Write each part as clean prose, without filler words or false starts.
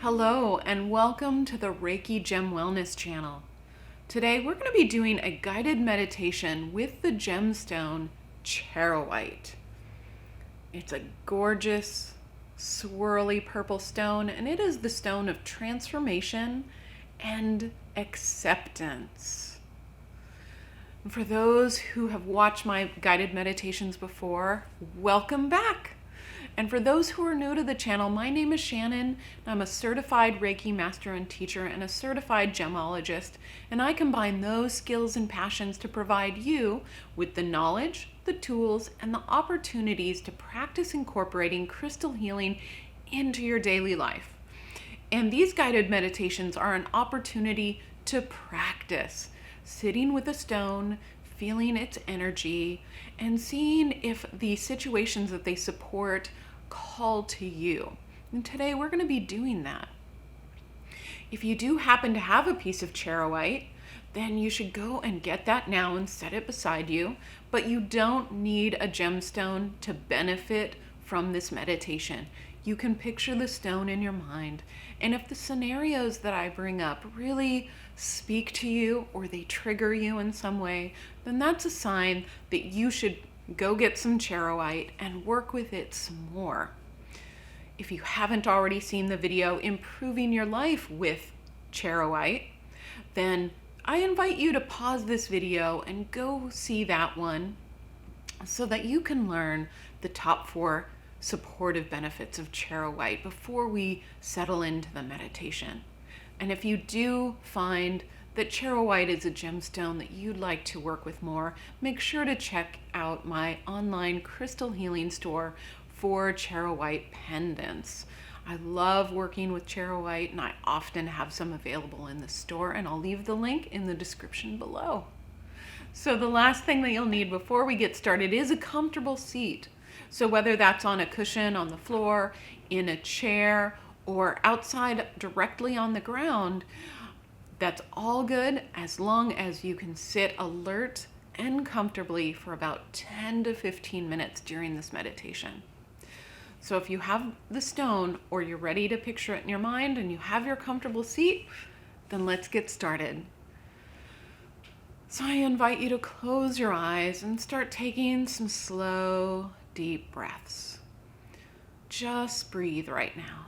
Hello and welcome to the Reiki Gem Wellness channel. Today we're going to be doing a guided meditation with the gemstone CHAROITE. It's a gorgeous, swirly purple stone, and it is the stone of transformation and acceptance. And for those who have watched my guided meditations before, welcome back. And for those who are new to the channel, my name is Shannon. I'm a certified Reiki master and teacher and a certified gemologist, and I combine those skills and passions to provide you with the knowledge, the tools, and the opportunities to practice incorporating crystal healing into your daily life. And these guided meditations are an opportunity to practice sitting with a stone, feeling its energy, and seeing if the situations that they support call to you. And today we're going to be doing that. If you do happen to have a piece of CHAROITE, then you should go and get that now and set it beside you. But you don't need a gemstone to benefit from this meditation. You can picture the stone in your mind. And if the scenarios that I bring up really speak to you or they trigger you in some way, then that's a sign that you should go get some CHAROITE and work with it some more. If you haven't already seen the video Improving Your Life with CHAROITE, then I invite you to pause this video and go see that one so that you can learn the top 4 supportive benefits of CHAROITE before we settle into the meditation. And if you do find that CHAROITE is a gemstone that you'd like to work with more, make sure to check out my online crystal healing store for CHAROITE pendants. I love working with CHAROITE, and I often have some available in the store, and I'll leave the link in the description below. So the last thing that you'll need before we get started is a comfortable seat. So whether that's on a cushion on the floor, in a chair, or outside directly on the ground, that's all good as long as you can sit alert and comfortably for about 10 to 15 minutes during this meditation. So if you have the stone or you're ready to picture it in your mind and you have your comfortable seat, then let's get started. So I invite you to close your eyes and start taking some slow, deep breaths. Just breathe right now.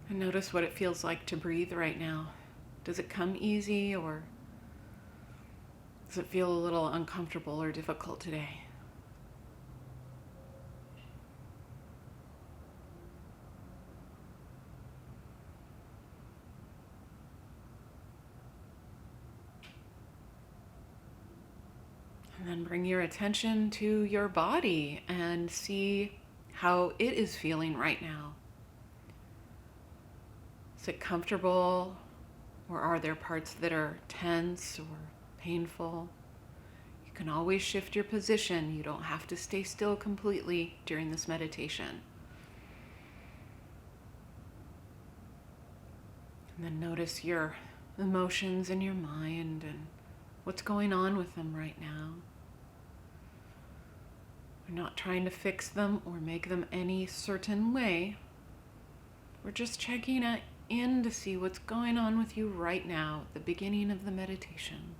And notice what it feels like to breathe right now. Does it come easy, or does it feel a little uncomfortable or difficult today? And then bring your attention to your body and see how it is feeling right now. Is it comfortable, or are there parts that are tense or painful? You can always shift your position. You don't have to stay still completely during this meditation. And then notice your emotions in your mind and what's going on with them right now. We're not trying to fix them or make them any certain way. We're just checking in to see what's going on with you right now at the beginning of the meditation.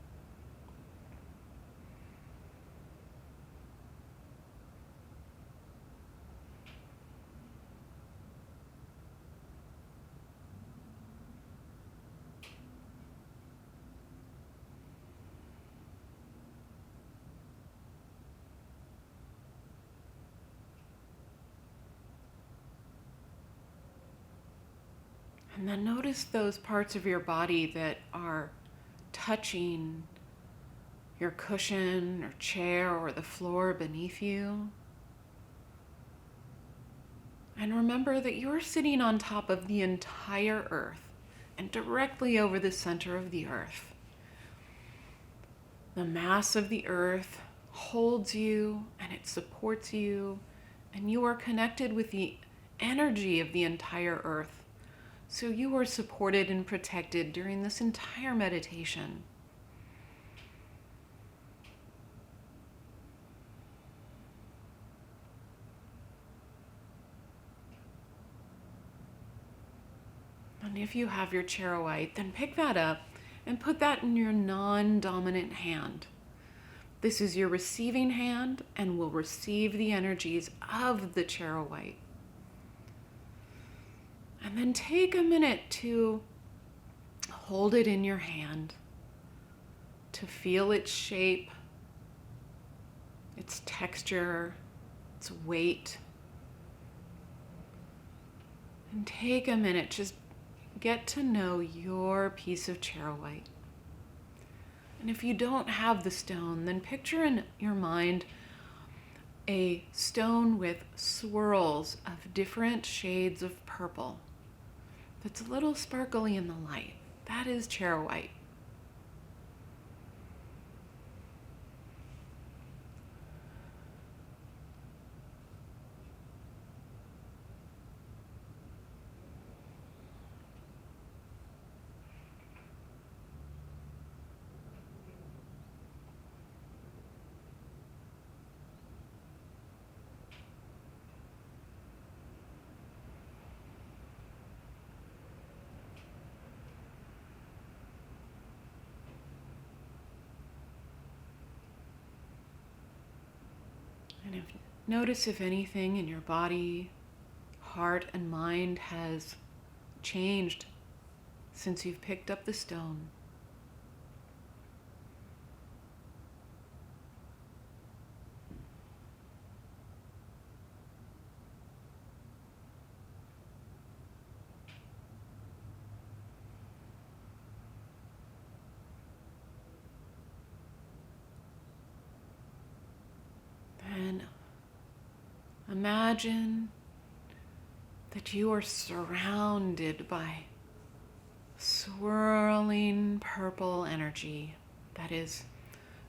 And then notice those parts of your body that are touching your cushion or chair or the floor beneath you. And remember that you're sitting on top of the entire earth. and directly over the center of the earth. The mass of the earth holds you and it supports you, and you are connected with the energy of the entire earth. So you are supported and protected during this entire meditation. And if you have your CHAROITE, then pick that up and put that in your non-dominant hand. This is your receiving hand and will receive the energies of the CHAROITE. And then take a minute to hold it in your hand, to feel its shape, its texture, its weight. And take a minute, just get to know your piece of CHAROITE. And if you don't have the stone, then picture in your mind a stone with swirls of different shades of purple that's a little sparkly in the light. That is CHAROITE. And notice if anything in your body, heart, and mind has changed since you've picked up the stone. Then imagine that you are surrounded by swirling purple energy that is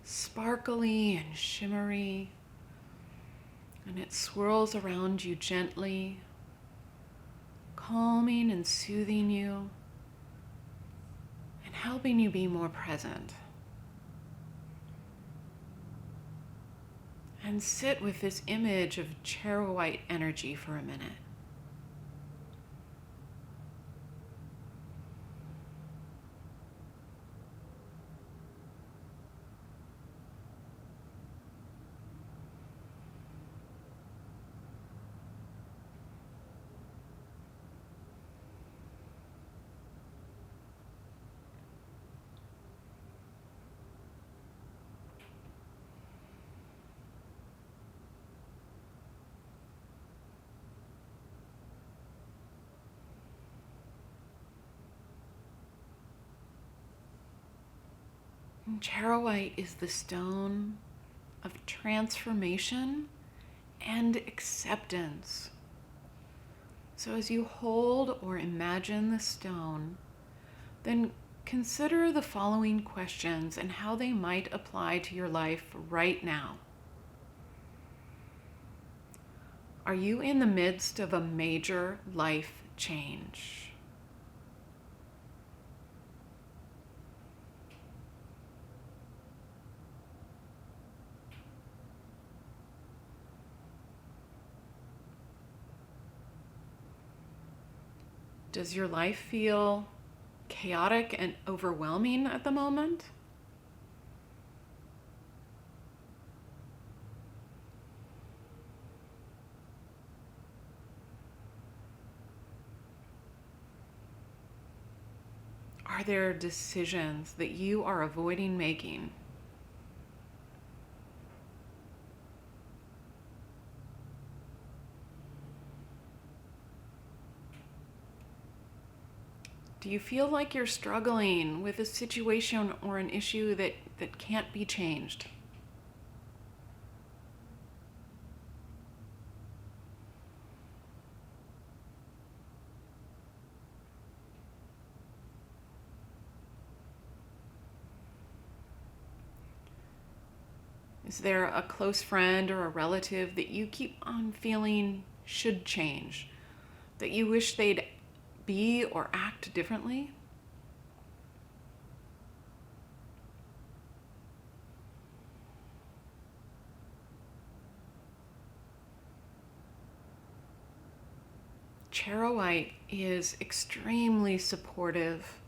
sparkly and shimmery, and it swirls around you gently, calming and soothing you and helping you be more present. And sit with this image of CHAROITE energy for a minute. And CHAROITE is the stone of transformation and acceptance. So as you hold or imagine the stone, then consider the following questions and how they might apply to your life right now. Are you in the midst of a major life change? Does your life feel chaotic and overwhelming at the moment? Are there decisions that you are avoiding making? Do you feel like you're struggling with a situation or an issue that can't be changed? Is there a close friend or a relative that you keep on feeling should change, that you wish they'd be or act differently? CHAROITE is extremely supportive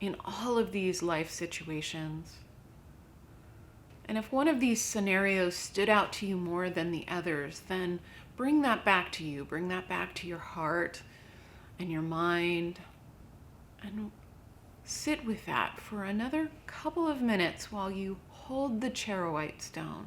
in all of these life situations. And if one of these scenarios stood out to you more than the others, then bring that back to you. Bring that back to your heart and your mind. And sit with that for another couple of minutes while you hold the CHAROITE stone.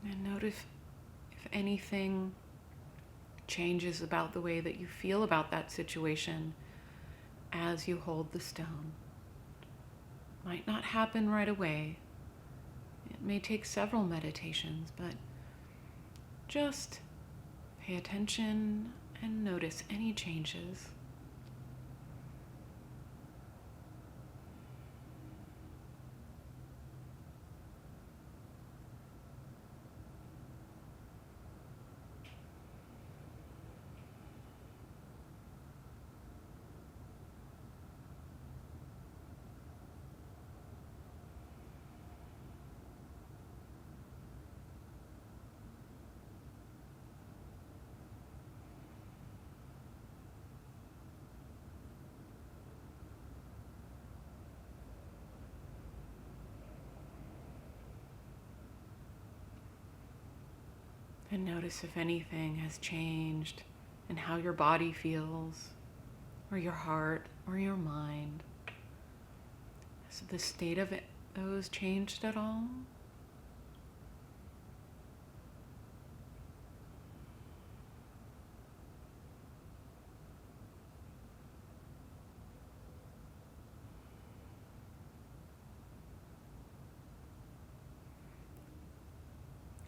And notice if anything changes about the way that you feel about that situation as you hold the stone. Might not happen right away. It may take several meditations, but just pay attention and notice any changes. And notice if anything has changed in how your body feels, or your heart, or your mind. Has the state of those changed at all?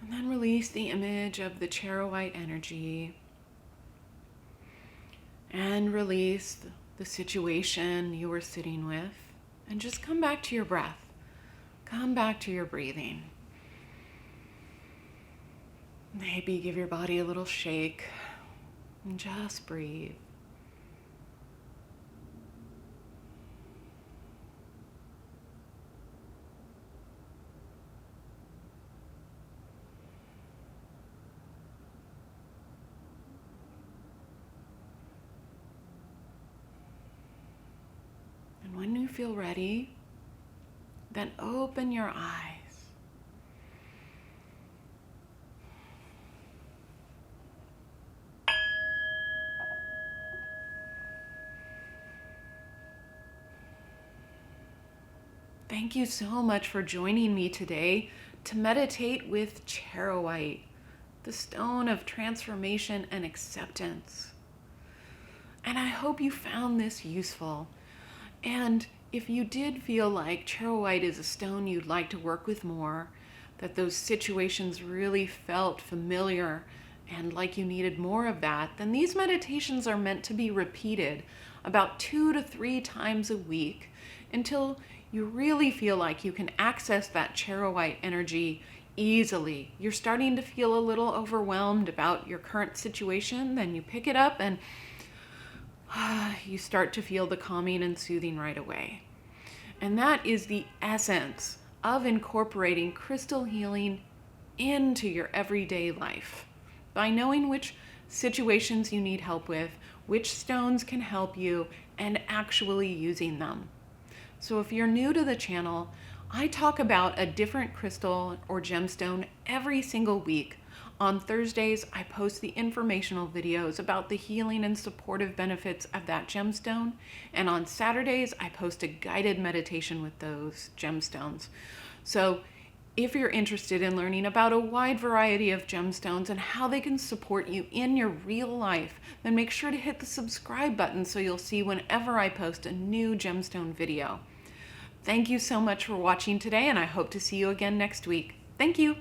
And then release the image of the CHAROITE energy and release the situation you were sitting with, and just come back to your breath. Come back to your breathing. Maybe give your body a little shake and just breathe. When you feel ready, then open your eyes. Thank you so much for joining me today to meditate with CHAROITE, the stone of transformation and acceptance. And I hope you found this useful. And if you did feel like CHAROITE is a stone you'd like to work with more, that those situations really felt familiar and like you needed more of that, then these meditations are meant to be repeated about 2 to 3 times a week until you really feel like you can access that CHAROITE energy easily. You're starting to feel a little overwhelmed about your current situation, then you pick it up and you start to feel the calming and soothing right away. And that is the essence of incorporating crystal healing into your everyday life. By knowing which situations you need help with, which stones can help you, and actually using them. So if you're new to the channel, I talk about a different crystal or gemstone every single week. On Thursdays, I post the informational videos about the healing and supportive benefits of that gemstone. And on Saturdays, I post a guided meditation with those gemstones. So if you're interested in learning about a wide variety of gemstones and how they can support you in your real life, then make sure to hit the subscribe button so you'll see whenever I post a new gemstone video. Thank you so much for watching today, and I hope to see you again next week. Thank you.